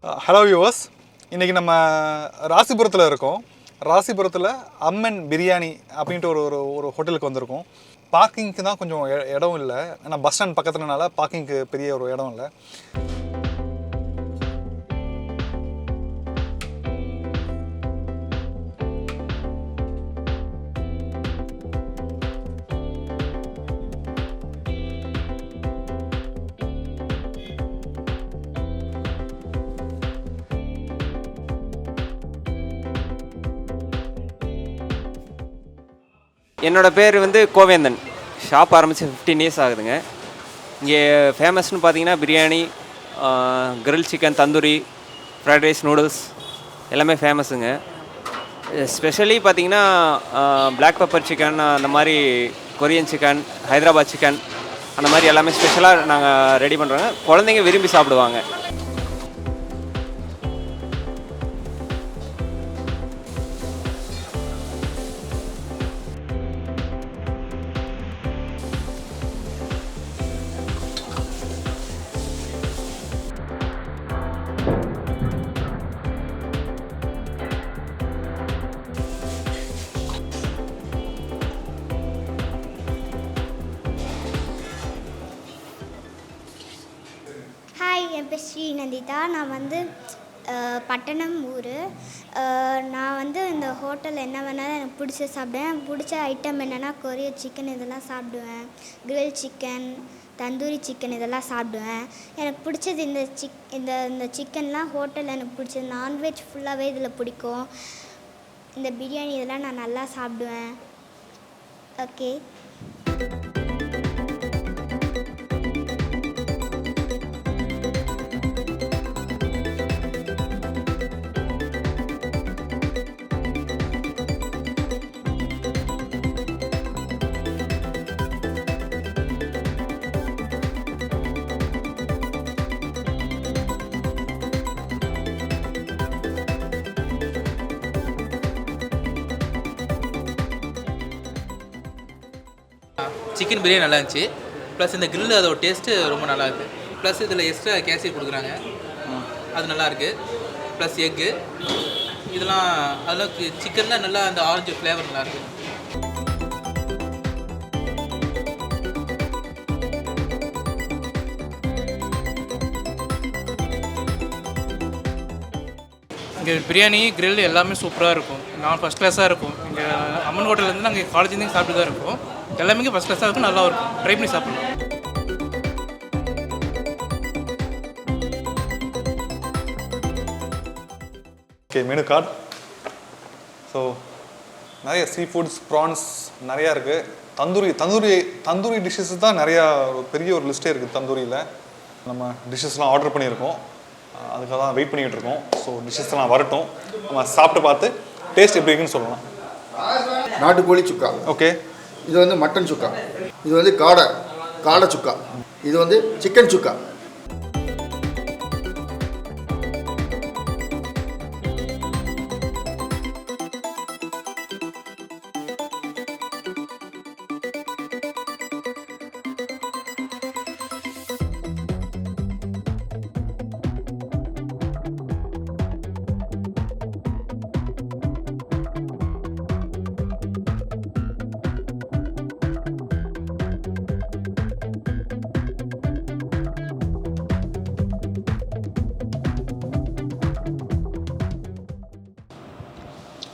Hello viewers. இன்னைக்கு நம்ம ராசிபுரத்தில் இருக்கோம். ராசிபுரத்தில் அம்மன் பிரியாணி அப்படின்ட்டு ஒரு ஹோட்டலுக்கு வந்திருக்கோம். பார்க்கிங்க்கு தான் கொஞ்சம் இடம் இல்லை. ஏன்னா பஸ் ஸ்டாண்ட் பக்கத்துலனால பார்க்கிங்க்கு பெரிய ஒரு இடம் இல்லை. என்னோட பேர் கோவேந்தன். ஷாப் ஆரம்பித்து 15 இயர்ஸ் ஆகுதுங்க. இங்கே ஃபேமஸ்னு பார்த்தீங்கன்னா biryani, grill chicken, tandoori, fried rice, noodles எல்லாமே ஃபேமஸுங்க. ஸ்பெஷலி பார்த்தீங்கன்னா பிளாக் பெப்பர் சிக்கன், அந்த மாதிரி கொரியன் சிக்கன், ஹைதராபாத் சிக்கன், அந்த மாதிரி எல்லாமே ஸ்பெஷலாக நாங்கள் ரெடி பண்ணுறோங்க. குழந்தைங்க விரும்பி சாப்பிடுவாங்க. ஹாய், என் பேர் ஸ்ரீ நந்திதா. நான் பட்டணம் ஊர். நான் இந்த ஹோட்டலில் என்ன வேணாலும் எனக்கு பிடிச்ச சாப்பிடுவேன். பிடிச்ச ஐட்டம் என்னென்னா கொரியன் சிக்கன் இதெல்லாம் சாப்பிடுவேன். கிரில் சிக்கன், தந்தூரி சிக்கன் இதெல்லாம் சாப்பிடுவேன். எனக்கு பிடிச்சது இந்த சிக்கன்லாம் ஹோட்டலில் எனக்கு பிடிச்சது. நான்வெஜ் ஃபுல்லாகவே இதில் பிடிக்கும். இந்த பிரியாணி இதெல்லாம் நான் நல்லா சாப்பிடுவேன். ஓகே. சிக்கன் பிரியாணி நல்லா இருந்துச்சு. ப்ளஸ் இந்த கிரில் அதோட டேஸ்ட்டு ரொம்ப நல்லா இருக்குது. ப்ளஸ் இதில் எக்ஸ்ட்ரா கேசரி கொடுக்குறாங்க, அது நல்லாயிருக்கு. ப்ளஸ் எக்கு இதெல்லாம் அளவுக்கு சிக்கனில் நல்லா அந்த ஆரஞ்சு ஃப்ளேவர் நல்லாயிருக்கு. இங்கே பிரியாணி, கிரில் எல்லாமே சூப்பராக இருக்கும். நான் ஃபஸ்ட் கிளாஸாக இருக்கும். இங்கே அம்மன் ஹோட்டல்லேருந்து நாங்கள் காலேஜ்லேருந்து சாப்பிட்டு தான் இருக்கோம். எல்லாமே இங்கே ஃபஸ்ட் கிளாஸாக இருக்கும், நல்லா இருக்கும். ட்ரை பண்ணி சாப்பிடலாம். Okay, menu card. ஸோ நிறைய சீ ஃபுட்ஸ், ப்ரான்ஸ் நிறையா இருக்குது. தந்தூரி டிஷ்ஷஸ் தான் நிறையா, பெரிய ஒரு லிஸ்ட்டே இருக்குது. தந்தூரியில் நம்ம டிஷ்ஷஸ்லாம் ஆர்டர் பண்ணியிருக்கோம். அதுக்காக தான் வெயிட் பண்ணிக்கிட்டு இருக்கோம். ஸோ டிஷ்ஷஸ்லாம் வரட்டும், நம்ம சாப்பிட்டு பார்த்து டேஸ்ட் எப்படி இருக்குன்னு சொல்லலாம். நாட்டுக்கோழி சுக்கா. ஓகே. இது மட்டன் சுக்கா. இது காடை சுக்கா. இது சிக்கன் சுக்கா.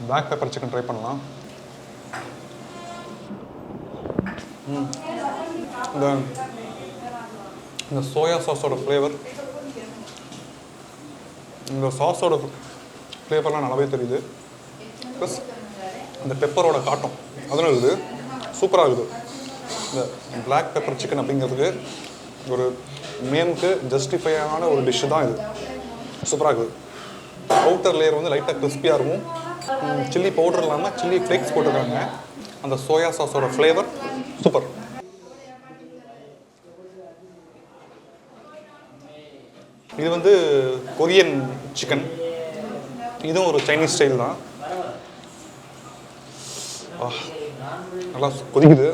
பிளாக் பெப்பர் சிக்கன் ட்ரை பண்ணலாம். இந்த சோயா சாஸோட ஃப்ளேவர், இந்த சாஸோட ஃப்ளேவர்லாம் நல்லாவே தெரியுது. ப்ளஸ் இந்த பெப்பரோட காட்டம் அதெல்லாம் இருக்குது, சூப்பராக இருக்குது. இந்த பிளாக் பெப்பர் சிக்கன் அப்படிங்கிறதுக்கு ஒரு நேமுக்கு ஜஸ்டிஃபையான ஒரு டிஷ்ஷு தான் இது. சூப்பராக இருக்குது. அவுட்டர் லேயர் லைட்டாக கிறிஸ்பியாக இருக்கும். சில்லி பவுடர் இல்லாமல் சில்லி ஃப்ளேக்ஸ் போட்டிருக்காங்க. அந்த சோயா சாஸோட ஃப்ளேவர் சூப்பர். இது கொரியன் சிக்கன். இதுவும் ஒரு சைனீஸ் ஸ்டைல் தான். நல்லா கொதிக்குது.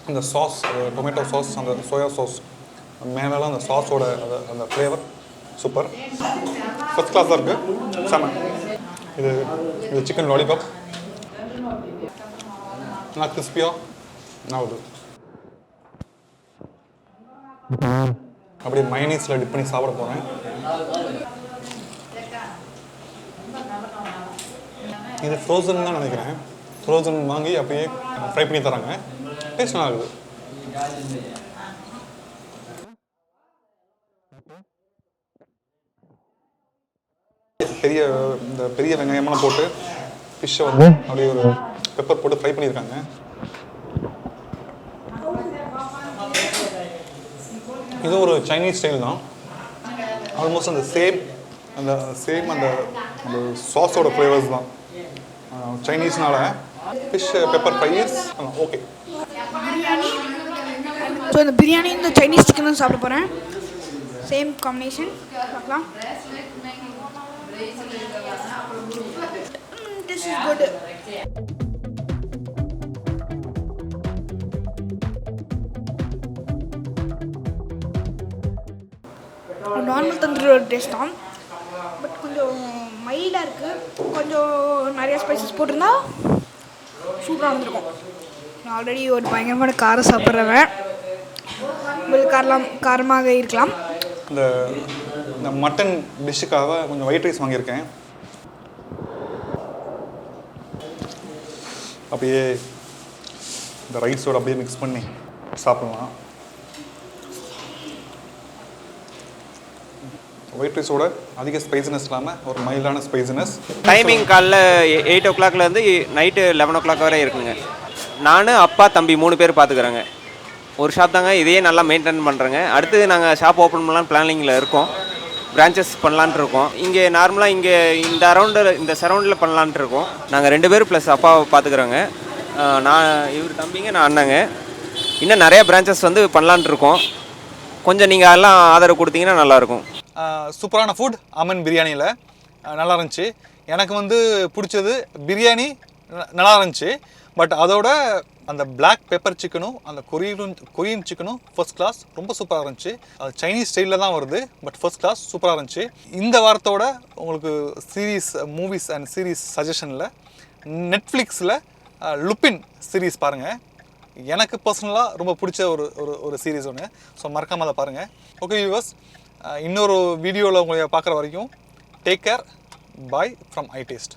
அந்த சாஸ், டொமேட்டோ சாஸ், அந்த சோயா சாஸ் மேலெல்லாம் அந்த சாஸோட அந்த ஃப்ளேவர் சூப்பர். ஃபஸ்ட் கிளாஸாக இருக்குது. செம. இது சிக்கன் லாலிபாப் நல்லா கிறிஸ்பியாக ஆகுது. அப்படியே மயனீஸில் டிப் பண்ணி சாப்பிட போகிறேன். இது ஃப்ரோசன் தான் நினைக்கிறேன். ஃப்ரோசன் வாங்கி அப்படியே ஃப்ரை பண்ணி தராங்க. டேஸ்ட் நல்லா இருக்குது. பெரிய வெங்காயமெல்லாம் போட்டு ஃபிஷ்ஷை வந்து அப்படியே ஒரு பெப்பர் போட்டு ஃப்ரை பண்ணியிருக்காங்க. இது ஒரு சைனீஸ் ஸ்டைல் தான். ஆல்மோஸ்ட் அந்த சேம் அந்த சாஸோட ஃப்ளேவர்ஸ் தான். சைனீஸ்னால fish pepper fry is okay. Biryani. So இந்த பிரியாணி இந்த சைனீஸ் சிக்கனும் சாப்பிட போகிறேன். சேம் காம்பினேஷன் பார்க்கலாம். This is good. Normal tandoori taste தான், பட் கொஞ்சம் மைல்டாக இருக்குது. கொஞ்சம் நிறைய ஸ்பைசஸ் போட்டிருந்தா சூப்பராக இருந்திருக்கும். நான் ஆல்ரெடி ஒரு பயங்கரமான காரம் சாப்பிட்றவன், உங்களுக்கு காரமாக இருக்கலாம். இந்த மட்டன் டிஷ்ஷுக்காக கொஞ்சம் ஒயிட் ரைஸ் வாங்கியிருக்கேன். அப்படியே இந்த ரைஸோடு அப்படியே மிக்ஸ் பண்ணி சாப்பிட்லாம். ஒயிட் ரைஸோட அதிக ஸ்பைசினஸ் இல்லாமல் ஒரு மைல்டான ஸ்பைசினஸ். டைமிங் காலைல 8 o'clockலேருந்து நைட்டு 11 o'clock வரை இருக்குங்க. நான் அப்பா தம்பி 3 பேர் பார்த்துக்குறேங்க. ஒரு ஷாப் தாங்க, இதையே நல்லா மெயின்டைன் பண்ணுறேங்க. அடுத்து நாங்கள் ஷாப் ஓப்பன் பண்ணலான்னு பிளானிங்கில் இருக்கோம். பிரான்ச்சஸ் பண்ணலான்ட்டு இருக்கோம். இங்கே நார்மலாக இங்கே இந்த சரௌண்டில் பண்ணலான்ட்டு இருக்கோம். நாங்கள் 2 பேர் ப்ளஸ் அப்பாவை பார்த்துக்குறோங்க. நான் இவர் தம்பிங்க, நான் அண்ணங்க. இன்னும் நிறையா பிரான்ச்சஸ் வந்து பண்ணலான்ட்டு இருக்கோம். கொஞ்சம் நீங்கள் எல்லாம் ஆதரவு கொடுத்தீங்கன்னா நல்லாயிருக்கும். சூப்பரான ஃபுட் அமன் பிரியாணியில் நல்லா இருந்துச்சு. எனக்கு வந்து பிடிச்சது பிரியாணி நல்லா இருந்துச்சு. பட் அதோட அந்த பிளாக் பெப்பர் சிக்கனும் அந்த கொரியன் சிக்கனும் ஃபர்ஸ்ட் கிளாஸ், ரொம்ப சூப்பராக இருந்துச்சு. அது சைனீஸ் ஸ்டைலில் தான் வருது, பட் ஃபர்ஸ்ட் கிளாஸ் சூப்பராக இருந்துச்சு. இந்த வாரத்தோட உங்களுக்கு சீரீஸ் மூவிஸ் அண்ட் சீரீஸ் சஜஷனில் நெட்ஃப்ளிக்ஸில் லுப்பின் சீரீஸ் பாருங்கள். எனக்கு பர்சனலாக ரொம்ப பிடிச்ச ஒரு சீரீஸ் ஒன்று. ஸோ மறக்காமல் அதை பாருங்கள். ஓகே வியூவர்ஸ், இன்னொரு வீடியோவில் உங்களை பார்க்குற வரைக்கும் take care. Bye from itaste.